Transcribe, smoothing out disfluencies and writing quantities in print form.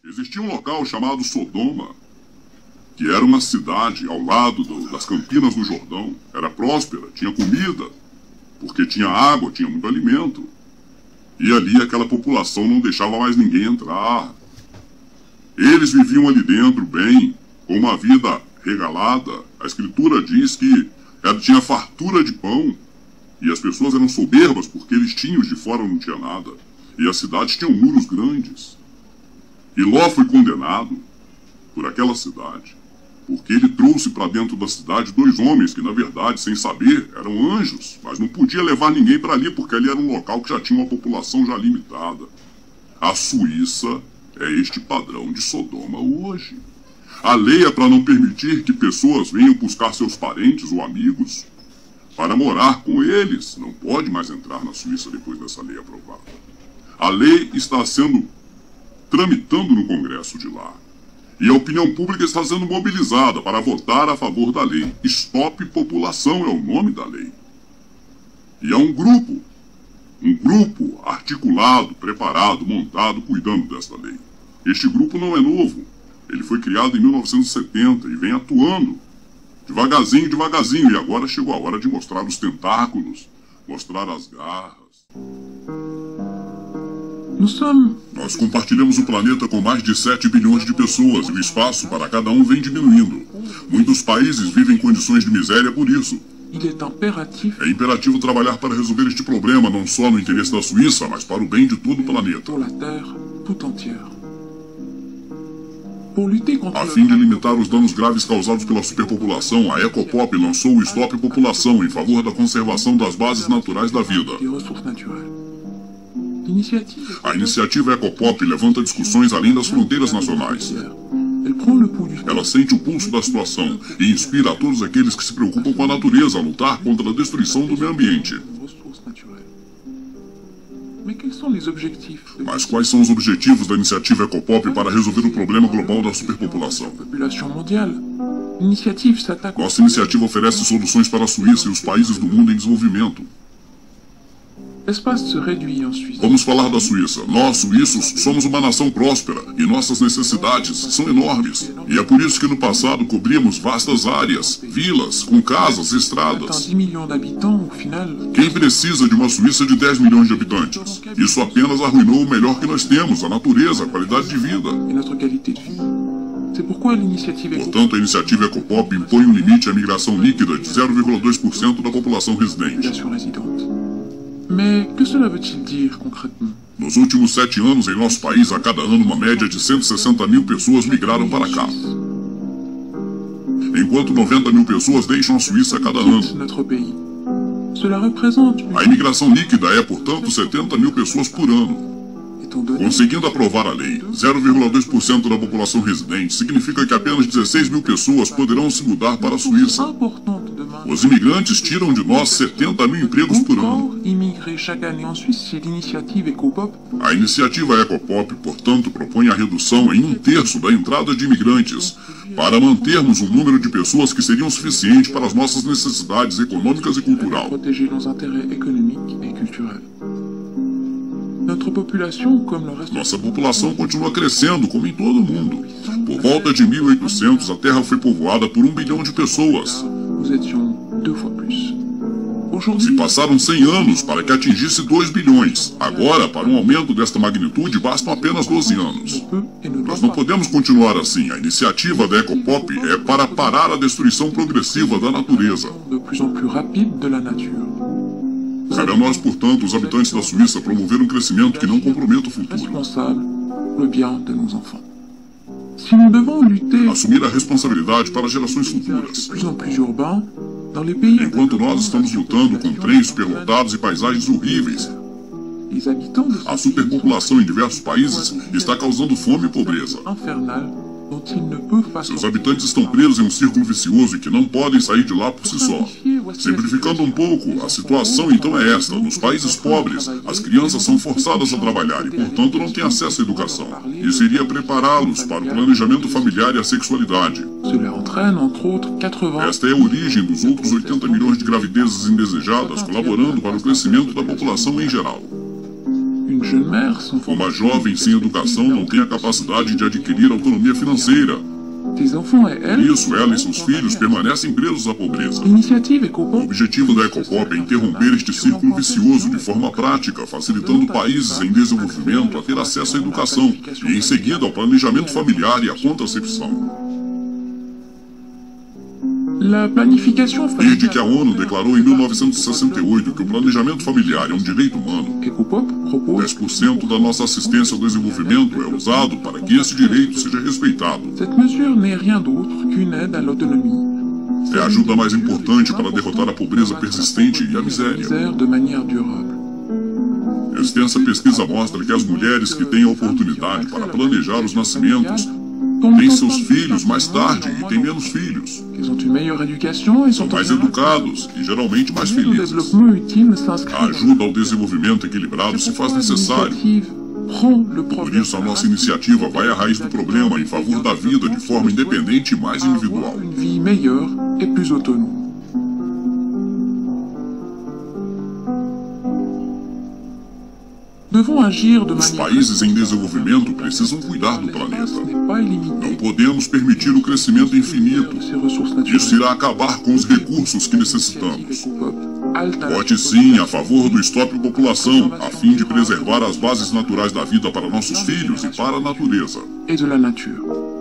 Existia um local chamado Sodoma, que era uma cidade ao lado das Campinas do Jordão. Era próspera, tinha comida, porque tinha água, tinha muito alimento. E ali aquela população não deixava mais ninguém entrar. Eles viviam ali dentro bem, com uma vida regalada. A escritura diz que tinha fartura de pão. E as pessoas eram soberbas porque eles tinham, os de fora não tinha nada. E as cidades tinham muros grandes. E Ló foi condenado por aquela cidade, porque ele trouxe para dentro da cidade dois homens que, na verdade, sem saber, eram anjos, mas não podia levar ninguém para ali, porque ali era um local que já tinha uma população já limitada. A Suíça é este padrão de Sodoma hoje. A lei é para não permitir que pessoas venham buscar seus parentes ou amigos para morar com eles. Não pode mais entrar na Suíça depois dessa lei aprovada. A lei está sendo tramitando no Congresso de lá. E a opinião pública está sendo mobilizada para votar a favor da lei. Stop População é o nome da lei. E é um grupo articulado, preparado, montado, cuidando desta lei. Este grupo não é novo. Ele foi criado em 1970 e vem atuando devagarzinho, devagarzinho. E agora chegou a hora de mostrar os tentáculos, mostrar as garras. Nós compartilhamos o planeta com mais de 7 bilhões de pessoas e o espaço para cada um vem diminuindo. Muitos países vivem em condições de miséria por isso. É imperativo trabalhar para resolver este problema, não só no interesse da Suíça, mas para o bem de todo o planeta. A fim de limitar os danos graves causados pela superpopulação, a Ecopop lançou o Stop População em favor da conservação das bases naturais da vida. A iniciativa Ecopop levanta discussões além das fronteiras nacionais. Ela sente o pulso da situação e inspira a todos aqueles que se preocupam com a natureza a lutar contra a destruição do meio ambiente. Mas quais são os objetivos da iniciativa Ecopop para resolver o problema global da superpopulação? Nossa iniciativa oferece soluções para a Suíça e os países do mundo em desenvolvimento. Vamos falar da Suíça. Nós, suíços, somos uma nação próspera e nossas necessidades são enormes. E é por isso que no passado cobrimos vastas áreas, vilas, com casas, estradas. Quem precisa de uma Suíça de 10 milhões de habitantes? Isso apenas arruinou o melhor que nós temos, a natureza, a qualidade de vida. Portanto, a iniciativa Ecopop impõe um limite à migração líquida de 0,2% da população residente. Nos últimos 7 anos, em nosso país, a cada ano, uma média de 160 mil pessoas migraram para cá. Enquanto 90 mil pessoas deixam a Suíça a cada ano. A imigração líquida é, portanto, 70 mil pessoas por ano. Conseguindo aprovar a lei, 0,2% da população residente significa que apenas 16 mil pessoas poderão se mudar para a Suíça. Os imigrantes tiram de nós 70 mil empregos por ano. A iniciativa Ecopop, portanto, propõe a redução em 1/3 da entrada de imigrantes, para mantermos um número de pessoas que seriam suficiente para as nossas necessidades econômicas e culturais. Nossa população continua crescendo, como em todo o mundo. Por volta de 1800, a Terra foi povoada por 1 bilhão de pessoas. Se passaram 100 anos para que atingisse 2 bilhões. Agora, para um aumento desta magnitude, bastam apenas 12 anos. Nós não podemos continuar assim. A iniciativa da Ecopop é para parar a destruição progressiva da natureza. Cabe a nós, portanto, os habitantes da Suíça, promover um crescimento que não comprometa o futuro. Assumir a responsabilidade para gerações futuras. Enquanto nós estamos lutando com trens superlotados e paisagens horríveis, a superpopulação em diversos países está causando fome e pobreza. Seus habitantes estão presos em um círculo vicioso e que não podem sair de lá por si só. Simplificando um pouco, a situação então é esta. Nos países pobres, as crianças são forçadas a trabalhar e, portanto, não têm acesso à educação. Isso iria prepará-los para o planejamento familiar e a sexualidade. Esta é a origem dos outros 80 milhões de gravidezes indesejadas, colaborando para o crescimento da população em geral. jeune mère, sans Uma jovem sem educação não tem a capacidade de adquirir autonomia financeira. tes enfants et Por elle, isso, ela e seus filhos permanecem presos à pobreza. l'initiative O Ecopop objetivo da Ecopop é interromper este círculo vicioso de forma prática, facilitando países em desenvolvimento a ter acesso à educação e, em seguida, ao planejamento familiar e à contracepção. La planification Desde que a familiale ONU declarou em 1968 que o planejamento familiar é um direito humano, Ecopop propose 10% da nossa assistência ao desenvolvimento é usado para que esse direito seja respeitado. cette mesure n'est rien d'autre qu'une aide à l'autonomie. É a ajuda mais importante para derrotar a pobreza persistente e a miséria. Misère de manière durable. Extensa pesquisa mostra que as mulheres que têm a oportunidade para planejar os nascimentos têm seus filhos mais tarde e têm menos filhos. Qu'elles ont une meilleure éducation et São sont mais en général educados e geralmente mais au felizes. développement utile A s'inscrit. ajuda ao desenvolvimento equilibrado se faz necessário. Prend le Por problème isso, a nossa iniciativa vai à raiz do problema em favor da vida de forma independente e mais à avoir individual. une vie meilleure et plus autonome. Devons agir de Os manière países em desenvolvimento precisam cuidar do l'espace planeta. n'est pas Não illimité podemos permitir o crescimento infinito. de ses ressources Isso naturelles. irá acabar com os recursos que necessitamos. Ecopop halte à la Vote sim a favor do Stop População, a fim de preservar as bases naturais da vida para nossos filhos e para a natureza. et de la nature.